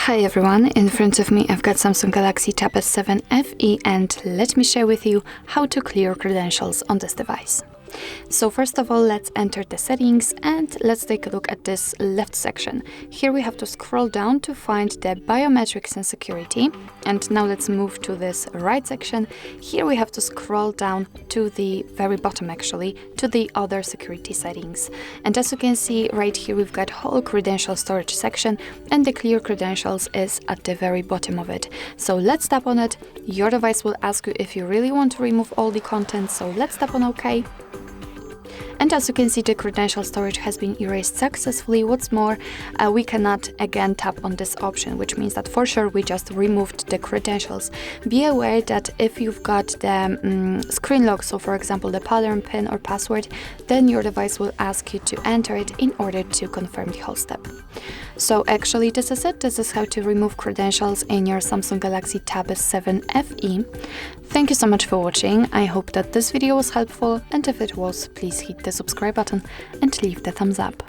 Hi everyone, in front of me I've got Samsung Galaxy Tab S7 FE and let me share with you how to clear credentials on this device. So first of all, let's enter the settings and let's take a look at this left section. Here we have to scroll down to find the biometrics and security. And now let's move to this right section. Here we have to scroll down to the very bottom actually, to the other security settings. And as you can see right here, we've got whole credential storage section and the clear credentials is at the very bottom of it. So let's tap on it. Your device will ask you if you really want to remove all the content. So let's tap on OK. And as you can see, the credential storage has been erased successfully. What's more, we cannot again tap on this option, which means that for sure we just removed the credentials. Be aware that if you've got the screen lock, so for example the pattern, PIN or password, then your device will ask you to enter it in order to confirm the whole step. So actually this is it. This is how to remove credentials in your Samsung Galaxy Tab S7 FE. Thank you so much for watching. I hope that this video was helpful, and if it was, please hit the subscribe button and leave the thumbs up.